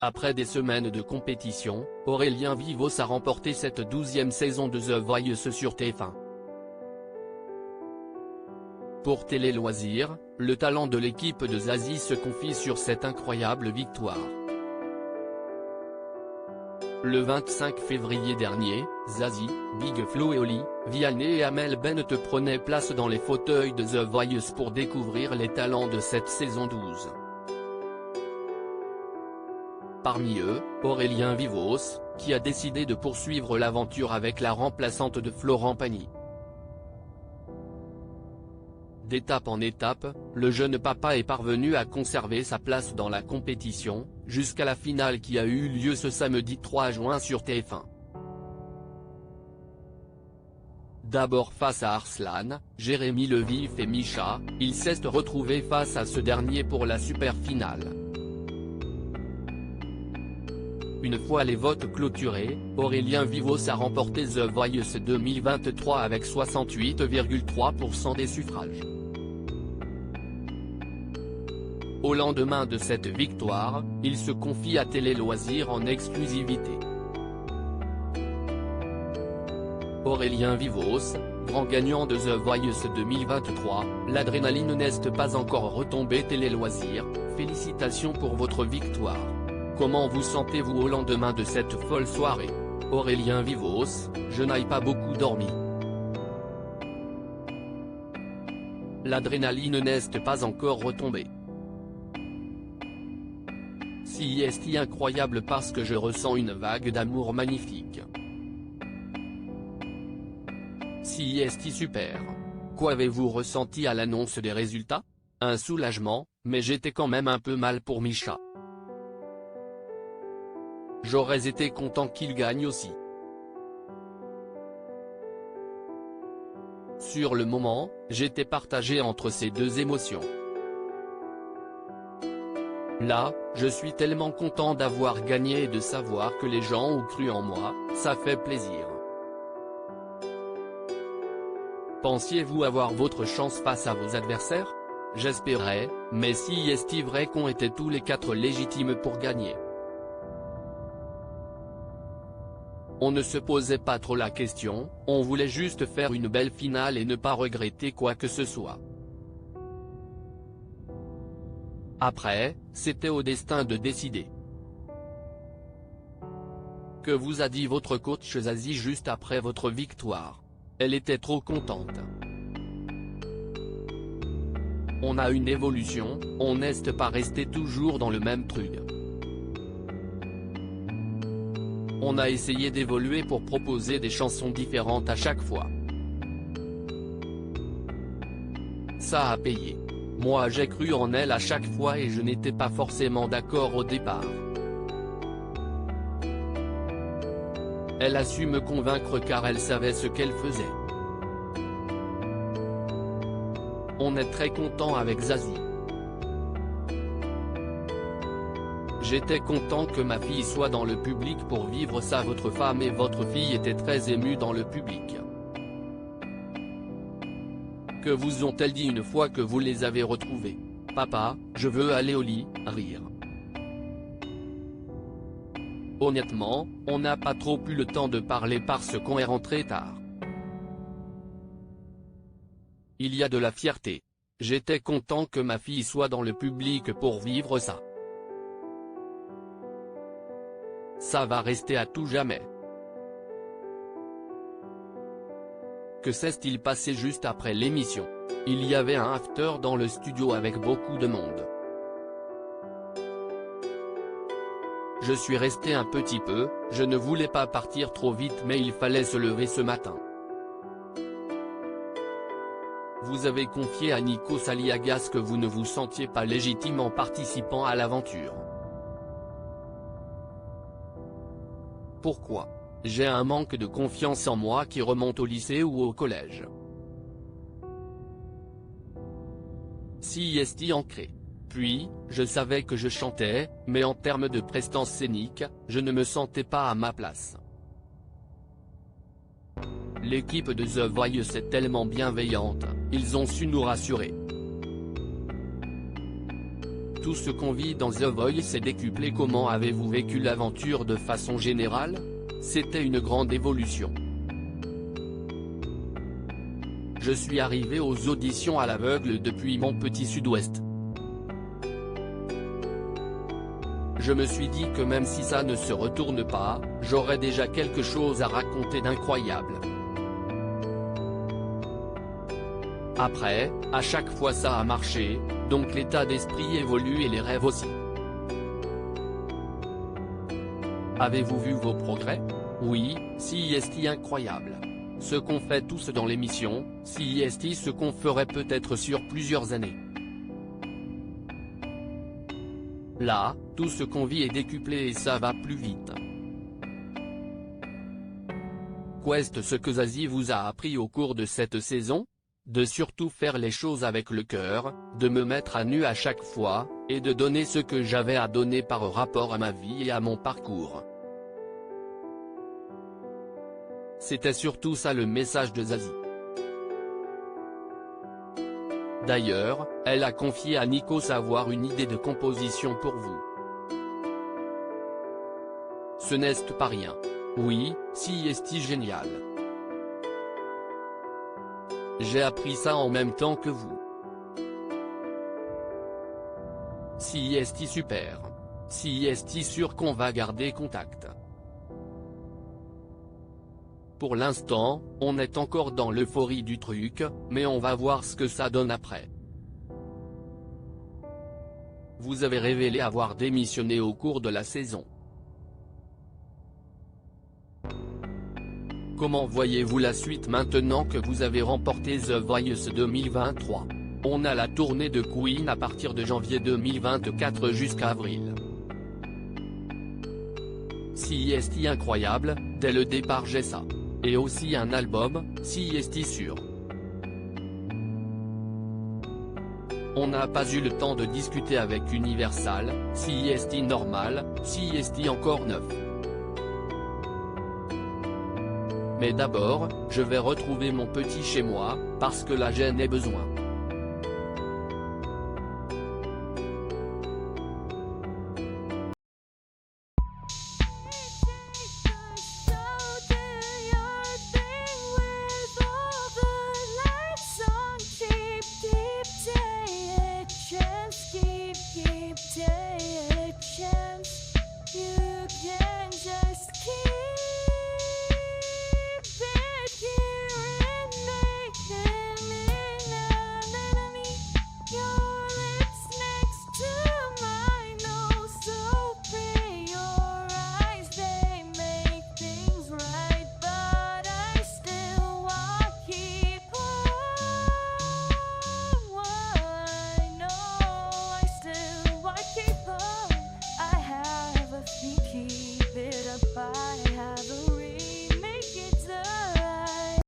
Après des semaines de compétition, Aurélien Vivos a remporté cette 12e saison de The Voice sur TF1. Pour Télé Loisirs, le talent de l'équipe de Zazie se confie sur cette incroyable victoire. Le 25 février dernier, Zazie, Big Flo et Oli, Vianney et Amel Bent prenaient place dans les fauteuils de The Voice pour découvrir les talents de cette saison 12. Parmi eux, Aurélien Vivos, qui a décidé de poursuivre l'aventure avec la remplaçante de Florent Pagny. D'étape en étape, le jeune papa est parvenu à conserver sa place dans la compétition, jusqu'à la finale qui a eu lieu ce samedi 3 juin sur TF1. D'abord face à Arslan, Jérémy Levif et Misha, il s'est retrouvé face à ce dernier pour la super finale. Une fois les votes clôturés, Aurélien Vivos a remporté The Voice 2023 avec 68,3% des suffrages. Au lendemain de cette victoire, il se confie à Télé Loisirs en exclusivité. Aurélien Vivos, grand gagnant de The Voice 2023, l'adrénaline n'est pas encore retombée. Télé Loisirs, félicitations pour votre victoire. Comment vous sentez-vous au lendemain de cette folle soirée? Aurélien Vivos, je n'ai pas beaucoup dormi. L'adrénaline n'est pas encore retombée. Si est incroyable parce que je ressens une vague d'amour magnifique. Si est super. Quoi avez-vous ressenti à l'annonce des résultats? Un soulagement, mais j'étais quand même un peu mal pour Misha. J'aurais été content qu'il gagne aussi. Sur le moment, j'étais partagé entre ces deux émotions. Là, je suis tellement content d'avoir gagné et de savoir que les gens ont cru en moi, ça fait plaisir. Pensiez-vous avoir votre chance face à vos adversaires? J'espérais, mais si est vrai qu'on était tous les quatre légitimes pour gagner. On ne se posait pas trop la question, on voulait juste faire une belle finale et ne pas regretter quoi que ce soit. Après, c'était au destin de décider. Que vous a dit votre coach Zazie juste après votre victoire? Elle était trop contente. On a une évolution, on n'est pas resté toujours dans le même truc. On a essayé d'évoluer pour proposer des chansons différentes à chaque fois. Ça a payé. Moi j'ai cru en elle à chaque fois et je n'étais pas forcément d'accord au départ. Elle a su me convaincre car elle savait ce qu'elle faisait. On est très content avec Zazie. J'étais content que ma fille soit dans le public pour vivre ça. Votre femme et votre fille étaient très émues dans le public. Que vous ont-elles dit une fois que vous les avez retrouvées? Papa, je veux aller au lit, rire. Honnêtement, on n'a pas trop eu le temps de parler parce qu'on est rentré tard. Il y a de la fierté. J'étais content que ma fille soit dans le public pour vivre ça. Ça va rester à tout jamais. Que s'est-il passé juste après l'émission? Il y avait un after dans le studio avec beaucoup de monde. Je suis resté un petit peu, je ne voulais pas partir trop vite mais il fallait se lever ce matin. Vous avez confié à Nikos Aliagas que vous ne vous sentiez pas légitime en participant à l'aventure. Pourquoi? J'ai un manque de confiance en moi qui remonte au lycée ou au collège. Si est ancré. Puis, je savais que je chantais, mais en termes de prestance scénique, je ne me sentais pas à ma place. L'équipe de The Voice est tellement bienveillante, ils ont su nous rassurer. tout ce qu'on vit dans The Voice s'est décuplé. Comment avez-vous vécu l'aventure de façon générale? C'était une grande évolution. Je suis arrivé aux auditions à l'aveugle depuis mon petit Sud-Ouest. Je me suis dit que même si ça ne se retourne pas, j'aurais déjà quelque chose à raconter d'incroyable. Après, à chaque fois ça a marché, donc l'état d'esprit évolue et les rêves aussi. Avez-vous vu vos progrès? Oui, CIST incroyable. Ce qu'on fait tous dans l'émission, CIST, ce qu'on ferait peut-être sur plusieurs années. Là, tout ce qu'on vit est décuplé et ça va plus vite. Qu'est-ce ce que Zazie vous a appris au cours de cette saison? De surtout faire les choses avec le cœur, de me mettre à nu à chaque fois, et de donner ce que j'avais à donner par rapport à ma vie et à mon parcours. C'était surtout ça le message de Zazie. D'ailleurs, elle a confié à Nikos avoir une idée de composition pour vous. Ce n'est pas rien. Oui, CIST génial. J'ai appris ça en même temps que vous. CIST super. CIST sûr qu'on va garder contact. Pour l'instant, on est encore dans l'euphorie du truc, mais on va voir ce que ça donne après. Vous avez révélé avoir démissionné au cours de la saison. Comment voyez-vous la suite maintenant que vous avez remporté The Voice 2023? On a la tournée de Queen à partir de janvier 2024 jusqu'à avril. CIST incroyable, dès le départ j'ai ça. Et aussi un album, CIST sûr. On n'a pas eu le temps de discuter avec Universal, CIST normal, CIST encore neuf. Mais d'abord, je vais retrouver mon petit chez moi, parce que là j'en ai besoin.